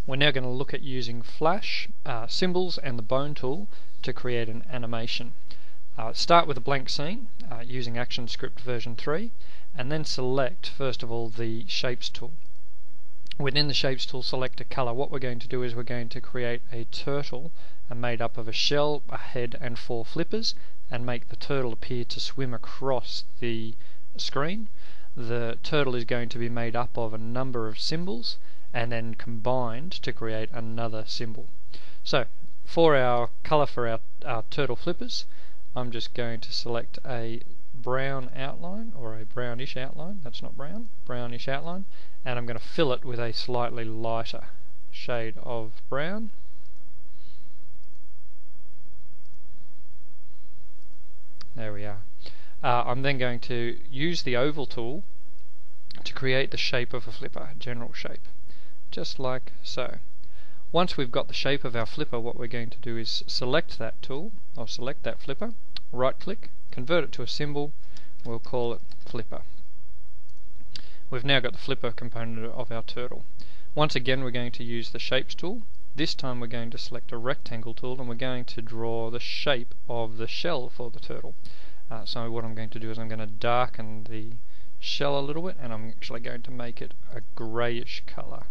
We're now going to look at using Flash, symbols and the bone tool to create an animation. Start with a blank scene using ActionScript version 3, and then select first of all the Shapes tool. Within the Shapes tool, select a color. What we're going to do is we're going to create a turtle made up of a shell, a head and 4 flippers, and make the turtle appear to swim across the screen. The turtle is going to be made up of a number of symbols and then combined to create another symbol. So for our color for our turtle flippers, I'm just going to select a brown outline, or a brownish outline. That's not brown, brownish outline, and I'm going to fill it with a slightly lighter shade of brown. There we are. I'm then going to use the oval tool to create the shape of a flipper, general shape, just like so. Once we've got the shape of our flipper, what we're going to do is select that tool, or select that flipper, right click, convert it to a symbol, we'll call it flipper. We've now got the flipper component of our turtle. Once again we're going to use the Shapes tool. This time we're going to select a rectangle tool and we're going to draw the shape of the shell for the turtle. So what I'm going to do is I'm going to darken the shell a little bit, and I'm actually going to make it a greyish colour.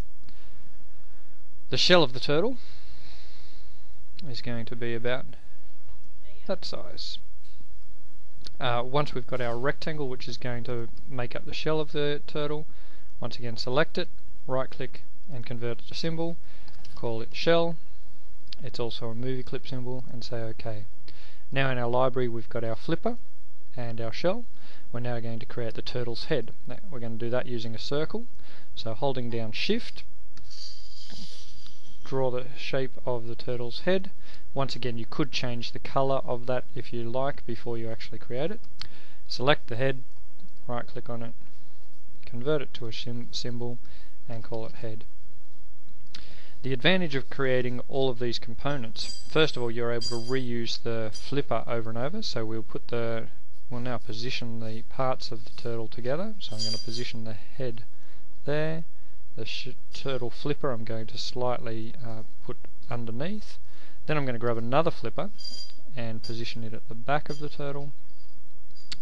The shell of the turtle is going to be about that size. Once we've got our rectangle, which is going to make up the shell of the turtle, once again select it, right click and convert it to symbol, call it shell. It's also a movie clip symbol, and say OK. Now in our library we've got our flipper and our shell. We're now going to create the turtle's head. Now, we're going to do that using a circle. So holding down Shift, draw the shape of the turtle's head. Once again, you could change the color of that if you like before you actually create it. Select the head, right click on it, convert it to a symbol and call it head. The advantage of creating all of these components, first of all, you're able to reuse the flipper over and over. So we'll now position the parts of the turtle together. So I'm going to position the head there. The turtle flipper I'm going to slightly put underneath. Then I'm going to grab another flipper and position it at the back of the turtle.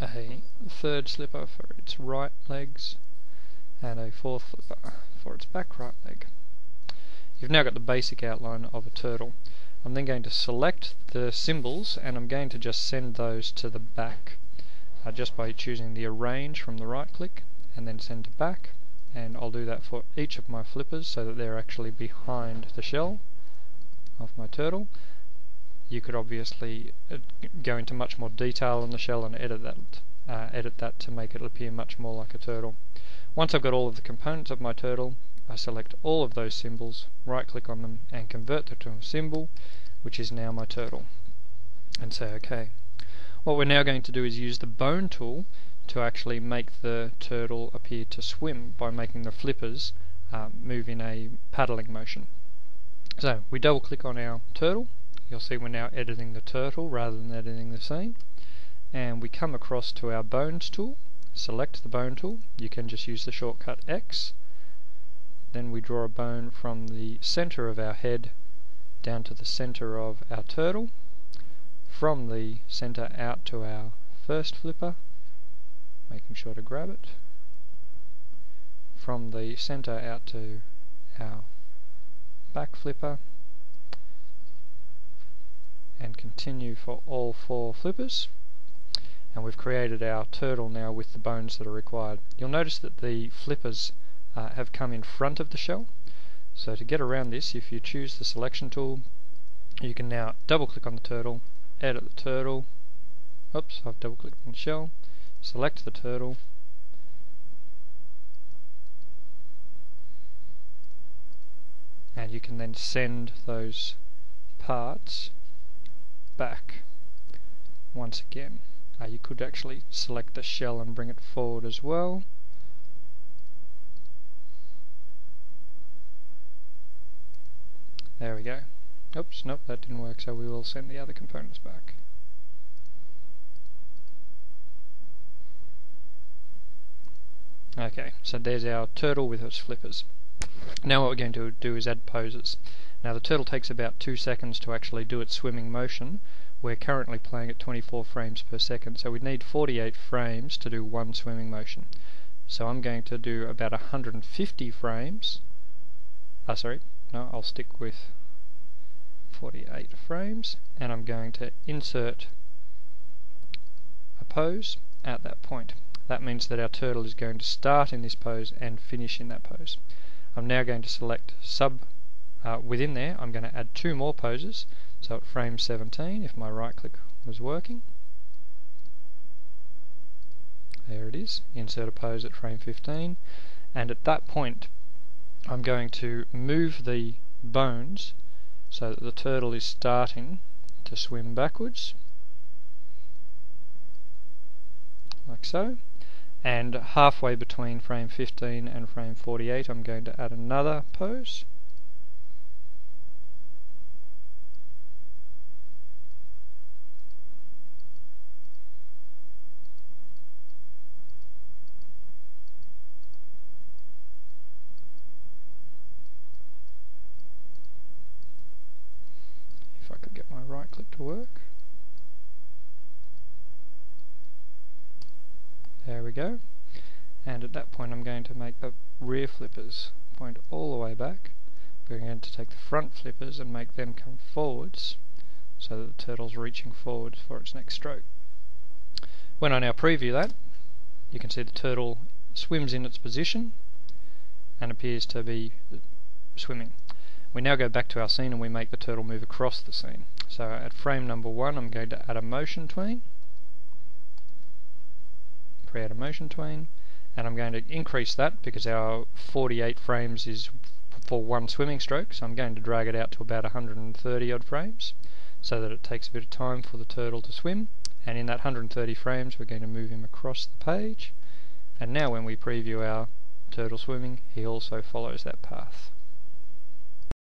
A third flipper for its right legs, and a fourth flipper for its back right leg. You've now got the basic outline of a turtle. I'm then going to select the symbols and I'm going to just send those to the back just by choosing the arrange from the right click and then send to back, and I'll do that for each of my flippers so that they're actually behind the shell of my turtle. You could obviously go into much more detail on the shell and edit that to make it appear much more like a turtle. Once I've got all of the components of my turtle, I select all of those symbols, right click on them and convert them to a symbol, which is now my turtle, and say OK. What we're now going to do is use the bone tool to actually make the turtle appear to swim by making the flippers move in a paddling motion. So we double click on our turtle. You'll see we're now editing the turtle rather than editing the scene, and we come across to our bones tool, select the bone tool. You can just use the shortcut X. Then we draw a bone from the center of our head down to the center of our turtle, from the center out to our first flipper, making sure to grab it, from the center out to our back flipper, and continue for all 4 flippers. And we've created our turtle now with the bones that are required. You'll notice that the flippers have come in front of the shell. So to get around this, if you choose the selection tool, you can now double click on the turtle, edit the turtle. Oops, I've double clicked on the shell, select the turtle, and you can then send those parts back once again. You could actually select the shell and bring it forward as well. There we go. Oops, nope, that didn't work, so we will send the other components back. Okay, so there's our turtle with its flippers. Now what we're going to do is add poses. Now the turtle takes about 2 seconds to actually do its swimming motion. We're currently playing at 24 frames per second, so we need 48 frames to do one swimming motion. So I'm going to do about 150 frames. I'll stick with 48 frames, and I'm going to insert a pose at that point. That means that our turtle is going to start in this pose and finish in that pose. I'm now going to select within there, I'm going to add 2 more poses. So at frame 17, if my right click was working, there it is, insert a pose at frame 15, and at that point I'm going to move the bones so that the turtle is starting to swim backwards, like so, and halfway between frame 15 and frame 48 I'm going to add another pose. If I could get my right click to work. There we go. And at that point I'm going to make the rear flippers point all the way back. We're going to take the front flippers and make them come forwards so that the turtle's reaching forwards for its next stroke. When I now preview that, you can see the turtle swims in its position and appears to be swimming. We now go back to our scene and we make the turtle move across the scene. So at frame number 1 I'm going to add a motion tween, create a motion tween, and I'm going to increase that because our 48 frames is for one swimming stroke, so I'm going to drag it out to about 130 odd frames so that it takes a bit of time for the turtle to swim, and in that 130 frames we're going to move him across the page, and now when we preview our turtle swimming he also follows that path.